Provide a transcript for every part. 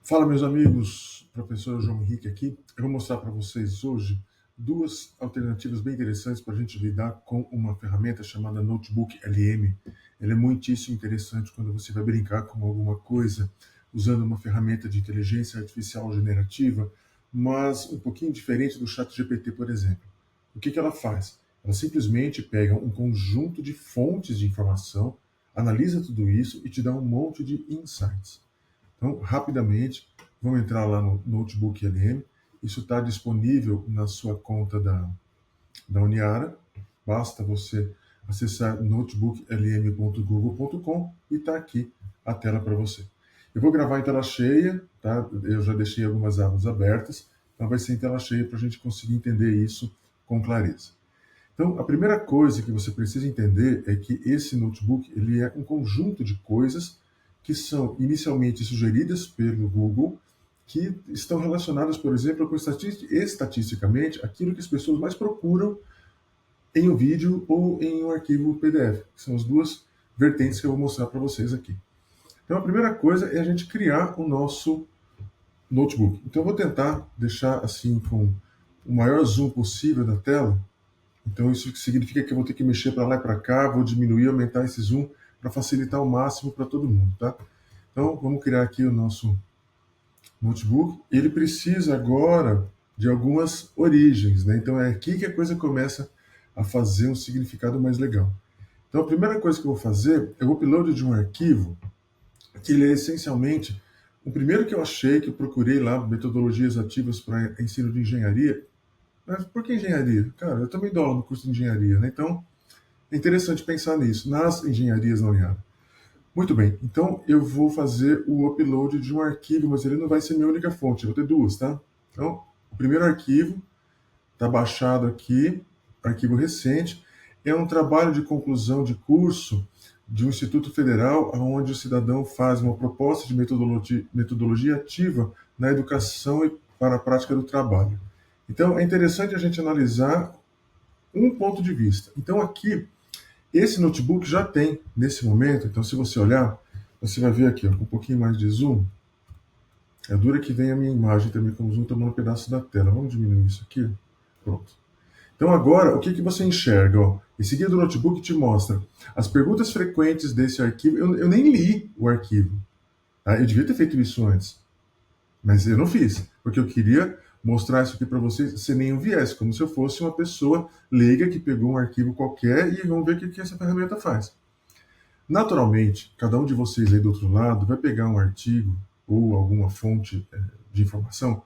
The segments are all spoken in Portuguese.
Fala, meus amigos, professor João Henrique aqui. Eu vou mostrar para vocês hoje duas alternativas bem interessantes para a gente lidar com uma ferramenta chamada Notebook LM. Ela é muitíssimo interessante quando você vai brincar com alguma coisa usando uma ferramenta de inteligência artificial generativa, mas um pouquinho diferente do ChatGPT, por exemplo. O que ela faz? Ela simplesmente pega um conjunto de fontes de informação, analisa tudo isso e te dá um monte de insights. Então, rapidamente, vamos entrar lá no Notebook LM. Isso está disponível na sua conta da Uniara. Basta você acessar notebooklm.google.com e está aqui a tela para você. Eu vou gravar em tela cheia, tá? Eu já deixei algumas abas abertas, então vai ser em tela cheia para a gente conseguir entender isso com clareza. Então, a primeira coisa que você precisa entender é que esse notebook ele é um conjunto de coisas que são inicialmente sugeridas pelo Google, que estão relacionadas, por exemplo, com estatisticamente aquilo que as pessoas mais procuram em um vídeo ou em um arquivo PDF, que são as duas vertentes que eu vou mostrar para vocês aqui. Então, a primeira coisa é a gente criar o nosso notebook. Então, eu vou tentar deixar assim com o maior zoom possível da tela. Então, isso significa que eu vou ter que mexer para lá e para cá, vou diminuir, aumentar esse zoom para facilitar ao máximo para todo mundo, tá? Então, vamos criar aqui o nosso notebook. Ele precisa agora de algumas origens, né? Então, é aqui que a coisa começa a fazer um significado mais legal. Então, a primeira coisa que eu vou fazer é o upload de um arquivo, que ele é essencialmente o primeiro que eu achei, que eu procurei lá, metodologias ativas para ensino de engenharia. Mas por que engenharia? Cara, eu também dou aula no curso de engenharia, né? Então, é interessante pensar nisso, nas engenharias da Uniara. Muito bem, então eu vou fazer o upload de um arquivo, mas ele não vai ser minha única fonte, eu vou ter duas, tá? Então, o primeiro arquivo está baixado aqui, arquivo recente, é um trabalho de conclusão de curso de um Instituto Federal, onde o cidadão faz uma proposta de metodologia ativa na educação e para a prática do trabalho. Então, é interessante a gente analisar um ponto de vista. Então, aqui, esse notebook já tem, nesse momento, então se você olhar, você vai ver aqui, ó, com um pouquinho mais de zoom, é dura que vem a minha imagem também com o zoom tomando um pedaço da tela. Vamos diminuir isso aqui. Pronto. Então agora, o que você enxerga? Ó? Esse guia do notebook te mostra as perguntas frequentes desse arquivo. Eu nem li o arquivo. Tá? Eu devia ter feito isso antes, mas eu não fiz, porque eu queria mostrar isso aqui para vocês sem nenhum viés, como se eu fosse uma pessoa leiga que pegou um arquivo qualquer e vamos ver o que essa ferramenta faz. Naturalmente, cada um de vocês aí do outro lado vai pegar um artigo ou alguma fonte de informação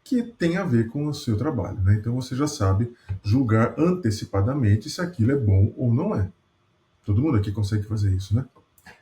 que tem a ver com o seu trabalho, né? Então você já sabe julgar antecipadamente se aquilo é bom ou não é. Todo mundo aqui consegue fazer isso, né?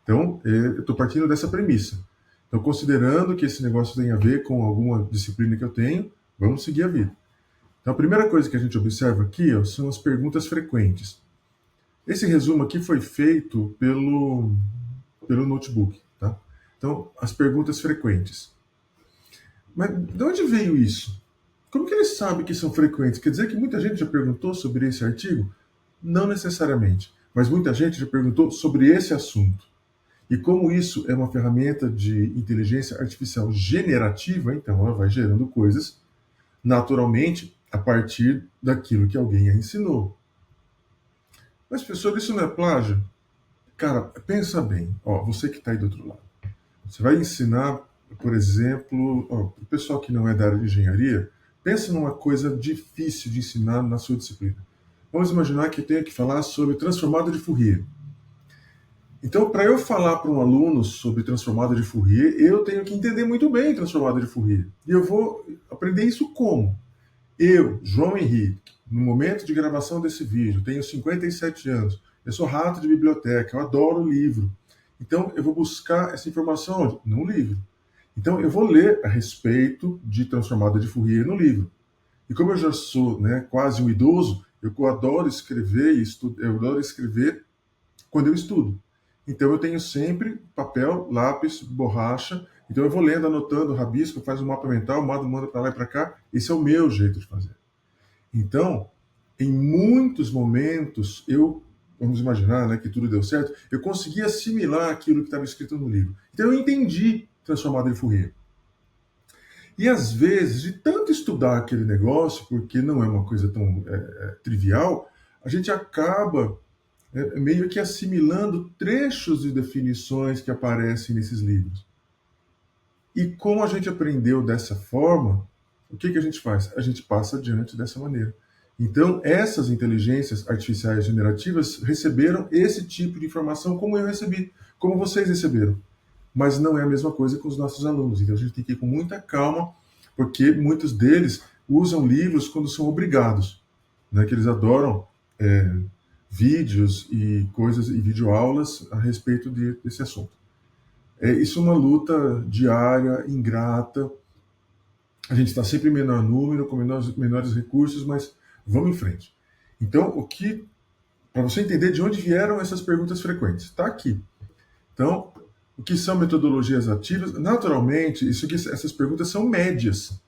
Então, eu estou partindo dessa premissa. Então, considerando que esse negócio tem a ver com alguma disciplina que eu tenho, vamos seguir a vida. Então, a primeira coisa que a gente observa aqui, ó, são as perguntas frequentes. Esse resumo aqui foi feito pelo notebook, tá? Então, as perguntas frequentes. Mas de onde veio isso? Como que ele sabe que são frequentes? Quer dizer que muita gente já perguntou sobre esse artigo? Não necessariamente, mas muita gente já perguntou sobre esse assunto. E como isso é uma ferramenta de inteligência artificial generativa, então ela vai gerando coisas naturalmente a partir daquilo que alguém a ensinou. Mas, professor, isso não é plágio? Cara, pensa bem. Ó, você que está aí do outro lado. Você vai ensinar, por exemplo, para o pessoal que não é da área de engenharia, pensa numa coisa difícil de ensinar na sua disciplina. Vamos imaginar que eu tenha que falar sobre transformada de Fourier. Então, para eu falar para um aluno sobre transformada de Fourier, eu tenho que entender muito bem transformada de Fourier. E eu vou aprender isso como? Eu, João Henrique, no momento de gravação desse vídeo, tenho 57 anos, eu sou rato de biblioteca, eu adoro livro. Então, eu vou buscar essa informação onde? No livro. Então, eu vou ler a respeito de transformada de Fourier no livro. E como eu já sou, né, quase um idoso, eu adoro escrever, eu adoro escrever quando eu estudo. Então, eu tenho sempre papel, lápis, borracha. Então, eu vou lendo, anotando, rabisco, faz um mapa mental, manda para lá e para cá. Esse é o meu jeito de fazer. Então, em muitos momentos, vamos imaginar, né, que tudo deu certo, eu consegui assimilar aquilo que estava escrito no livro. Então, eu entendi Transformada em Fourier. E às vezes, de tanto estudar aquele negócio, porque não é uma coisa tão trivial, a gente acaba meio que assimilando trechos de definições que aparecem nesses livros. E como a gente aprendeu dessa forma, o que a gente faz? A gente passa adiante dessa maneira. Então, essas inteligências artificiais generativas receberam esse tipo de informação como eu recebi, como vocês receberam. Mas não é a mesma coisa com os nossos alunos. Então, a gente tem que ir com muita calma, porque muitos deles usam livros quando são obrigados, né, que eles adoram vídeos e coisas e videoaulas a respeito desse assunto. Isso é uma luta diária, ingrata. A gente está sempre em menor número, com menores recursos, mas vamos em frente. Então, para você entender de onde vieram essas perguntas frequentes, está aqui. Então, o que são metodologias ativas? Naturalmente, essas perguntas são médias.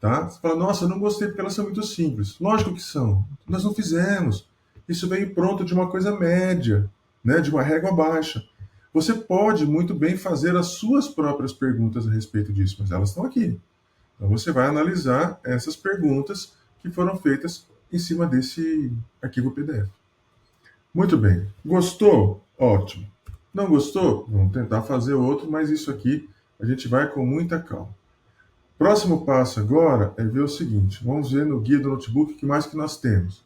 Tá? Você fala, nossa, eu não gostei porque elas são muito simples. Lógico que são. Nós não fizemos. Isso veio pronto de uma coisa média, né? De uma régua baixa. Você pode muito bem fazer as suas próprias perguntas a respeito disso, mas elas estão aqui. Então você vai analisar essas perguntas que foram feitas em cima desse arquivo PDF. Muito bem. Gostou? Ótimo. Não gostou? Vamos tentar fazer outro, mas isso aqui a gente vai com muita calma. Próximo passo agora é ver o seguinte. Vamos ver no guia do notebook o que mais que nós temos.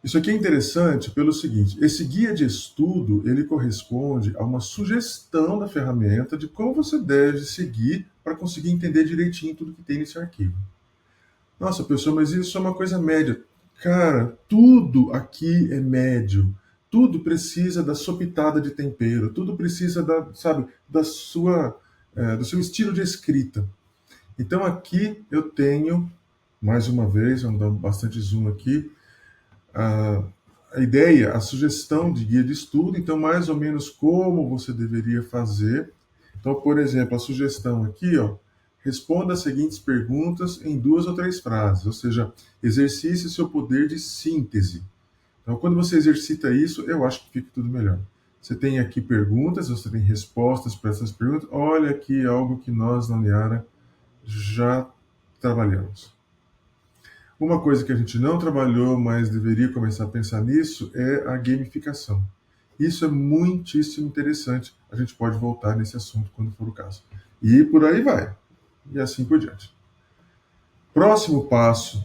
Isso aqui é interessante pelo seguinte, esse guia de estudo, ele corresponde a uma sugestão da ferramenta de como você deve seguir para conseguir entender direitinho tudo que tem nesse arquivo. Nossa, pessoal, mas isso é uma coisa média. Cara, tudo aqui é médio. Tudo precisa da sua pitada de tempero, tudo precisa do seu estilo de escrita. Então aqui eu tenho, mais uma vez, vamos dar bastante zoom aqui, a ideia, a sugestão de guia de estudo, então mais ou menos como você deveria fazer. Então, por exemplo, a sugestão aqui, ó, responda as seguintes perguntas em 2 ou 3 frases, ou seja, exercite seu poder de síntese. Então, quando você exercita isso, eu acho que fica tudo melhor. Você tem aqui perguntas, você tem respostas para essas perguntas. Olha aqui algo que nós na Uniara já trabalhamos. Uma coisa que a gente não trabalhou, mas deveria começar a pensar nisso, é a gamificação. Isso é muitíssimo interessante. A gente pode voltar nesse assunto quando for o caso. E por aí vai. E assim por diante. Próximo passo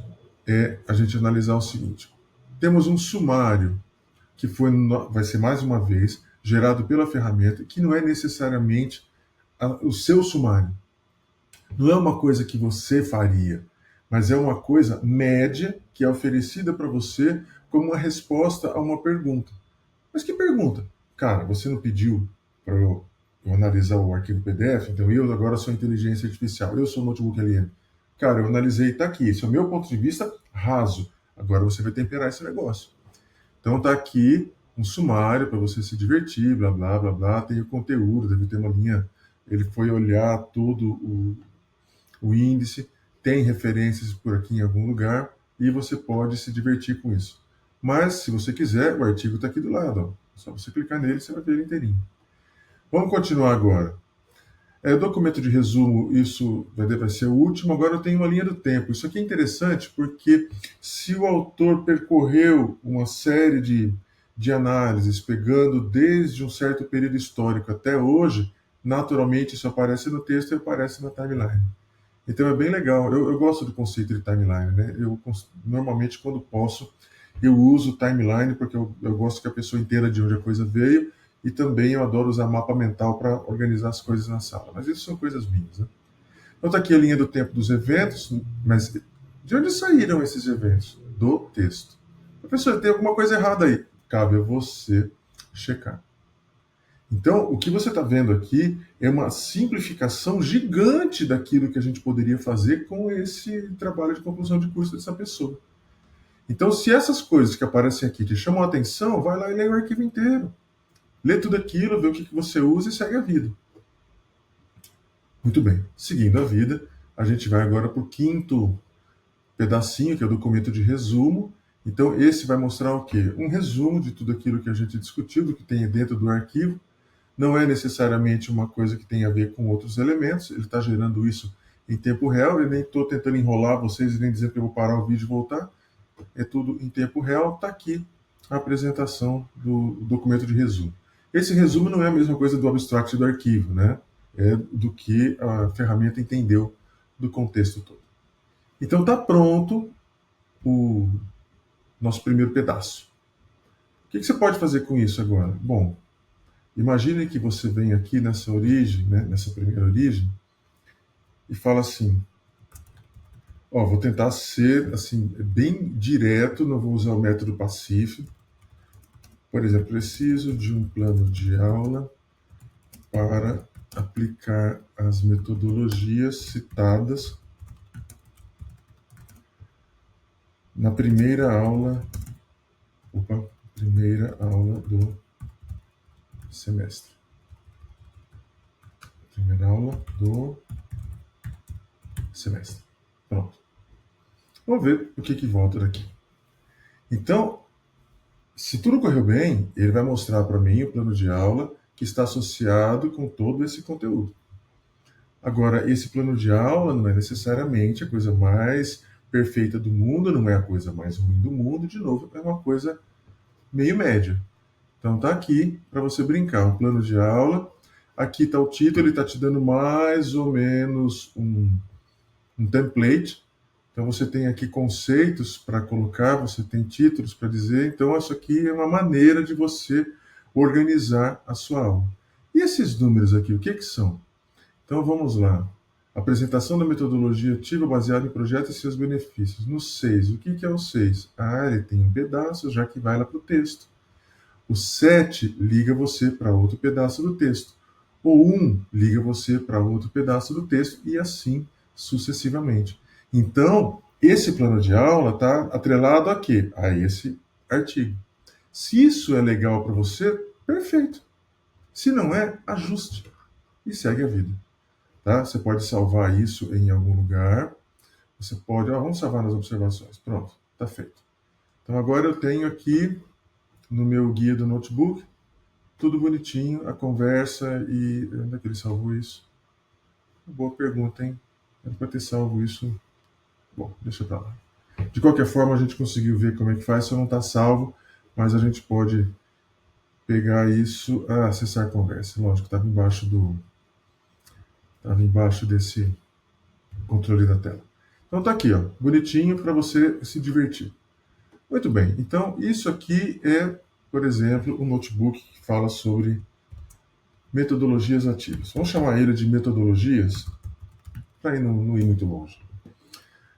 é a gente analisar o seguinte. Temos um sumário que vai ser mais uma vez gerado pela ferramenta, que não é necessariamente o seu sumário. Não é uma coisa que você faria, mas é uma coisa média que é oferecida para você como uma resposta a uma pergunta. Mas que pergunta? Cara, você não pediu para eu analisar o arquivo PDF, então eu agora sou inteligência artificial, eu sou notebook LM. Cara, eu analisei, está aqui, esse é o meu ponto de vista raso. Agora você vai temperar esse negócio. Então está aqui um sumário para você se divertir, blá, blá, blá, blá, tem o conteúdo, deve ter uma linha, ele foi olhar todo o índice, tem referências por aqui em algum lugar e você pode se divertir com isso. Mas, se você quiser, o artigo está aqui do lado. Ó. É só você clicar nele e você vai ver ele inteirinho. Vamos continuar agora. Documento de resumo, isso vai ser o último. Agora eu tenho uma linha do tempo. Isso aqui é interessante porque se o autor percorreu uma série de análises, pegando desde um certo período histórico até hoje, naturalmente isso aparece no texto e aparece na timeline. Então é bem legal. Eu gosto do conceito de timeline, né? Normalmente, quando posso, eu uso timeline porque eu gosto que a pessoa entenda de onde a coisa veio e também eu adoro usar mapa mental para organizar as coisas na sala. Mas isso são coisas minhas, né? Então está aqui a linha do tempo dos eventos, mas de onde saíram esses eventos? Do texto. Professor, tem alguma coisa errada aí? Cabe a você checar. Então, o que você está vendo aqui é uma simplificação gigante daquilo que a gente poderia fazer com esse trabalho de conclusão de curso dessa pessoa. Então, se essas coisas que aparecem aqui te chamam a atenção, vai lá e lê o arquivo inteiro. Lê tudo aquilo, vê o que você usa e segue a vida. Muito bem. Seguindo a vida, a gente vai agora para o quinto pedacinho, que é o documento de resumo. Então, esse vai mostrar o quê? Um resumo de tudo aquilo que a gente discutiu, do que tem dentro do arquivo. Não é necessariamente uma coisa que tem a ver com outros elementos, ele está gerando isso em tempo real. Eu nem estou tentando enrolar vocês e nem dizer que eu vou parar o vídeo e voltar. É tudo em tempo real. Está aqui a apresentação do documento de resumo. Esse resumo não é a mesma coisa do abstract do arquivo, né? É do que a ferramenta entendeu do contexto todo. Então está pronto o nosso primeiro pedaço. O que você pode fazer com isso agora? Bom, imagine que você vem aqui nessa origem, né, nessa primeira origem, e fala assim: ó, vou tentar ser assim bem direto, não vou usar o método pacífico. Por exemplo, preciso de um plano de aula para aplicar as metodologias citadas na primeira aula do semestre. Primeira aula do semestre. Pronto. Vamos ver o que volta daqui. Então, se tudo correu bem, ele vai mostrar para mim o plano de aula que está associado com todo esse conteúdo. Agora, esse plano de aula não é necessariamente a coisa mais perfeita do mundo, não é a coisa mais ruim do mundo, de novo, é uma coisa meio média. Então tá aqui para você brincar, um plano de aula. Aqui está o título, ele está te dando mais ou menos um template. Então você tem aqui conceitos para colocar, você tem títulos para dizer. Então isso aqui é uma maneira de você organizar a sua aula. E esses números aqui, o que são? Então vamos lá. Apresentação da metodologia ativa baseada em projetos e seus benefícios. No 6, o que é o 6? Ele tem um pedaço, já que vai lá para o texto. O 7 liga você para outro pedaço do texto. O 1 liga você para outro pedaço do texto e assim sucessivamente. Então, esse plano de aula está atrelado a quê? A esse artigo. Se isso é legal para você, perfeito. Se não é, ajuste e segue a vida. Tá? Você pode salvar isso em algum lugar. Você pode... vamos salvar nas observações. Pronto, está feito. Então agora eu tenho aqui no meu guia do notebook tudo bonitinho, a conversa e... onde é que ele salvou isso? Boa pergunta, hein? Ele pode ter salvo isso. Bom, deixa pra lá. De qualquer forma, a gente conseguiu ver como é que faz, só não está salvo, mas a gente pode pegar isso... acessar a conversa. Lógico, estava embaixo desse controle da tela. Então tá aqui, ó, bonitinho para você se divertir. Muito bem, então isso aqui é, por exemplo, um notebook que fala sobre metodologias ativas. Vamos chamar ele de metodologias para não ir muito longe.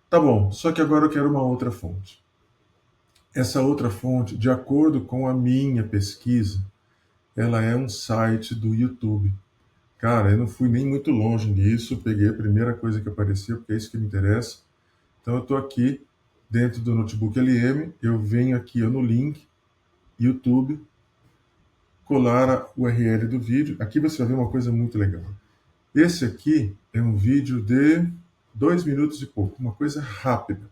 Tá bom, só que agora eu quero uma outra fonte. Essa outra fonte, de acordo com a minha pesquisa, ela é um site do YouTube. Cara, eu não fui nem muito longe nisso, peguei a primeira coisa que apareceu, porque é isso que me interessa. Então eu estou aqui dentro do notebook LM, eu venho aqui no link, YouTube, colar a URL do vídeo. Aqui você vai ver uma coisa muito legal. Esse aqui é um vídeo de 2 minutos e pouco, uma coisa rápida.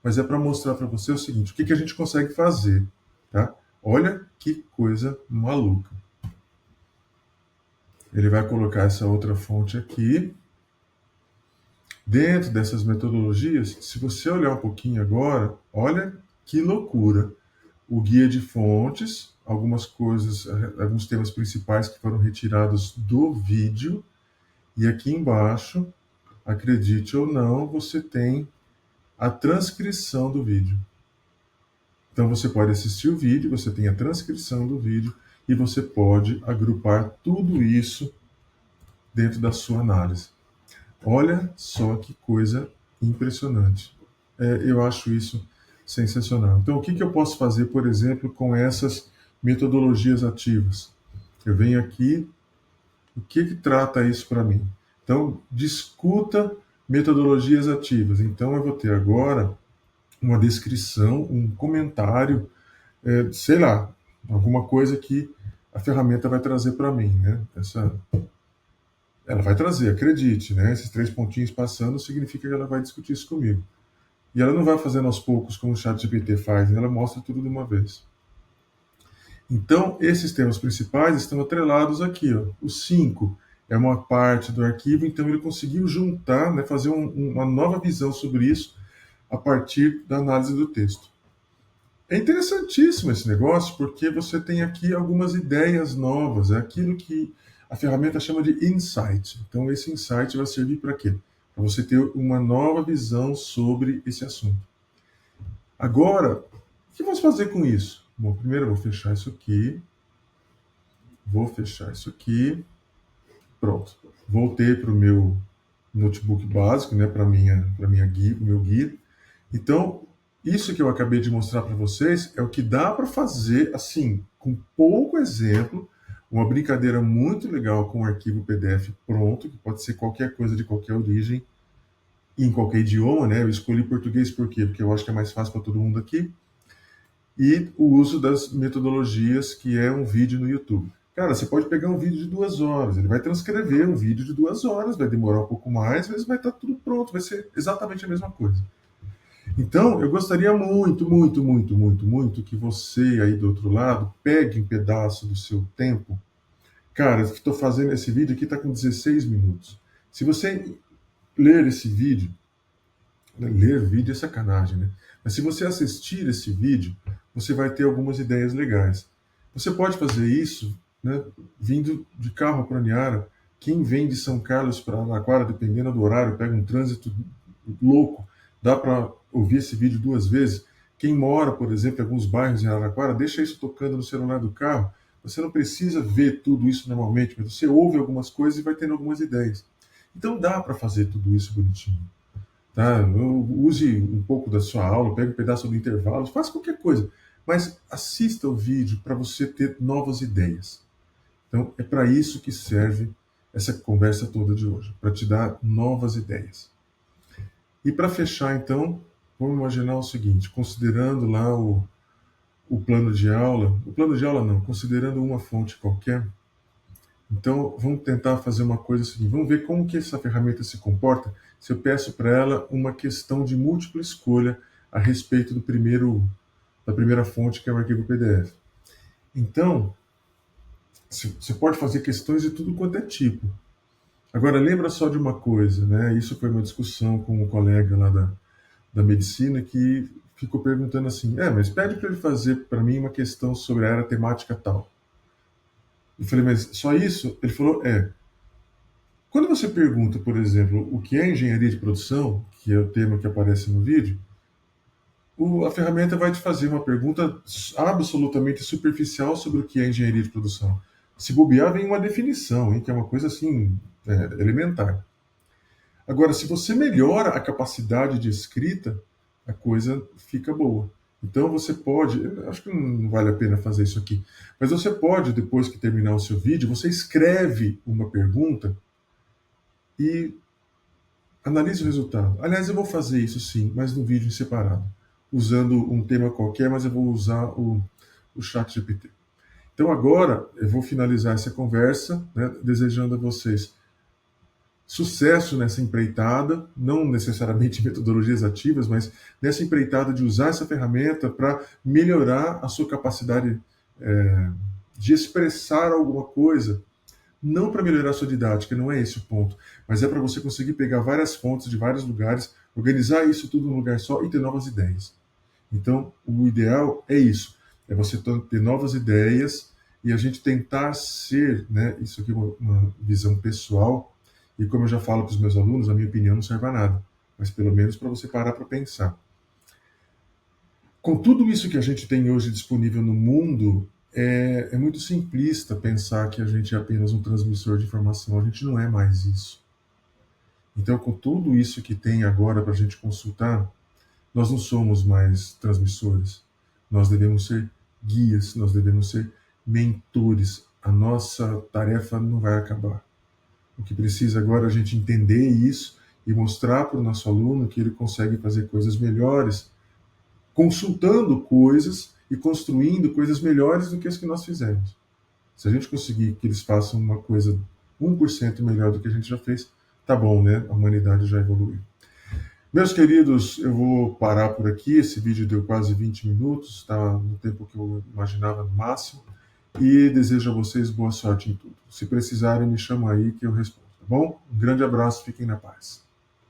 Mas é para mostrar para você o seguinte, o que a gente consegue fazer. Tá? Olha que coisa maluca. Ele vai colocar essa outra fonte aqui. Dentro dessas metodologias, se você olhar um pouquinho agora, olha que loucura. O guia de fontes, algumas coisas, alguns temas principais que foram retirados do vídeo. E aqui embaixo, acredite ou não, você tem a transcrição do vídeo. Então você pode assistir o vídeo, você tem a transcrição do vídeo e você pode agrupar tudo isso dentro da sua análise. Olha só que coisa impressionante. Eu acho isso sensacional. Então, o que eu posso fazer, por exemplo, com essas metodologias ativas? Eu venho aqui, o que trata isso para mim? Então, discuta metodologias ativas. Então, eu vou ter agora uma descrição, um comentário, sei lá, alguma coisa que a ferramenta vai trazer para mim, né? Ela vai trazer, acredite, né? Esses 3 pontinhos passando significa que ela vai discutir isso comigo. E ela não vai fazendo aos poucos como o ChatGPT faz, né? Ela mostra tudo de uma vez. Então, esses temas principais estão atrelados aqui. Ó. O 5 é uma parte do arquivo, então ele conseguiu juntar, né, fazer uma nova visão sobre isso a partir da análise do texto. É interessantíssimo esse negócio, porque você tem aqui algumas ideias novas, é aquilo que a ferramenta chama de insight. Então, esse insight vai servir para quê? Para você ter uma nova visão sobre esse assunto. Agora, o que vamos fazer com isso? Bom, primeiro eu vou fechar isso aqui. Vou fechar isso aqui. Pronto. Voltei para o meu notebook básico, né, para minha guia, o meu guia. Então, isso que eu acabei de mostrar para vocês é o que dá para fazer, assim, com pouco exemplo, uma brincadeira muito legal com um arquivo PDF pronto, que pode ser qualquer coisa de qualquer origem, em qualquer idioma, né? Eu escolhi português por quê? Porque eu acho que é mais fácil para todo mundo aqui. E o uso das metodologias, que é um vídeo no YouTube. Cara, você pode pegar um vídeo de 2 horas, ele vai transcrever um vídeo de 2 horas, vai demorar um pouco mais, mas vai estar tudo pronto, vai ser exatamente a mesma coisa. Então, eu gostaria muito, muito, muito, muito, muito que você aí do outro lado pegue um pedaço do seu tempo. Cara, estou fazendo esse vídeo aqui, está com 16 minutos. Se você ler esse vídeo, ler vídeo é sacanagem, né? Mas se você assistir esse vídeo, você vai ter algumas ideias legais. Você pode fazer isso, né, vindo de carro para Aniara. Quem vem de São Carlos para Araraquara, dependendo do horário, pega um trânsito louco, dá para ouvir esse vídeo 2 vezes. Quem mora, por exemplo, em alguns bairros em Araraquara, deixa isso tocando no celular do carro. Você não precisa ver tudo isso normalmente, mas você ouve algumas coisas e vai tendo algumas ideias. Então dá para fazer tudo isso bonitinho. Tá? Use um pouco da sua aula, pegue um pedaço do intervalo, faça qualquer coisa, mas assista o vídeo para você ter novas ideias. Então, é para isso que serve essa conversa toda de hoje, para te dar novas ideias. E para fechar, então, vamos imaginar o seguinte, considerando lá o plano de aula não, considerando uma fonte qualquer, então vamos tentar fazer uma coisa seguinte, vamos ver como que essa ferramenta se comporta se eu peço para ela uma questão de múltipla escolha a respeito da primeira fonte, que é o arquivo PDF. Então, você pode fazer questões de tudo quanto é tipo. Agora, lembra só de uma coisa, né? Isso foi uma discussão com um colega lá da medicina que ficou perguntando assim, mas pede para ele fazer para mim uma questão sobre a área temática tal. Eu falei, mas só isso? Ele falou, Quando você pergunta, por exemplo, o que é engenharia de produção, que é o tema que aparece no vídeo, a ferramenta vai te fazer uma pergunta absolutamente superficial sobre o que é engenharia de produção. Se bobear, vem uma definição, hein, que é uma coisa assim, elementar. Agora, se você melhora a capacidade de escrita, a coisa fica boa. Então você pode, acho que não vale a pena fazer isso aqui, mas você pode, depois que terminar o seu vídeo, você escreve uma pergunta e analise o resultado. Aliás, eu vou fazer isso sim, mas no vídeo em separado, usando um tema qualquer, mas eu vou usar o ChatGPT. Então agora eu vou finalizar essa conversa, né, desejando a vocês sucesso nessa empreitada, não necessariamente metodologias ativas, mas nessa empreitada de usar essa ferramenta para melhorar a sua capacidade de expressar alguma coisa, não para melhorar a sua didática, não é esse o ponto, mas é para você conseguir pegar várias fontes de vários lugares, organizar isso tudo num lugar só e ter novas ideias. Então, o ideal é isso, é você ter novas ideias e a gente tentar ser, né, isso aqui é uma visão pessoal, e como eu já falo para os meus alunos, a minha opinião não serve a nada, mas pelo menos para você parar para pensar. Com tudo isso que a gente tem hoje disponível no mundo, é muito simplista pensar que a gente é apenas um transmissor de informação. A gente não é mais isso. Então, com tudo isso que tem agora para a gente consultar, nós não somos mais transmissores. Nós devemos ser guias, nós devemos ser mentores. A nossa tarefa não vai acabar. O que precisa agora é a gente entender isso e mostrar para o nosso aluno que ele consegue fazer coisas melhores, consultando coisas e construindo coisas melhores do que as que nós fizemos. Se a gente conseguir que eles façam uma coisa 1% melhor do que a gente já fez, tá bom, né? A humanidade já evoluiu. Meus queridos, eu vou parar por aqui. Esse vídeo deu quase 20 minutos, está no tempo que eu imaginava no máximo. e desejo a vocês boa sorte em tudo. Se precisarem, me chamam aí que eu respondo, tá bom? Um grande abraço, fiquem na paz.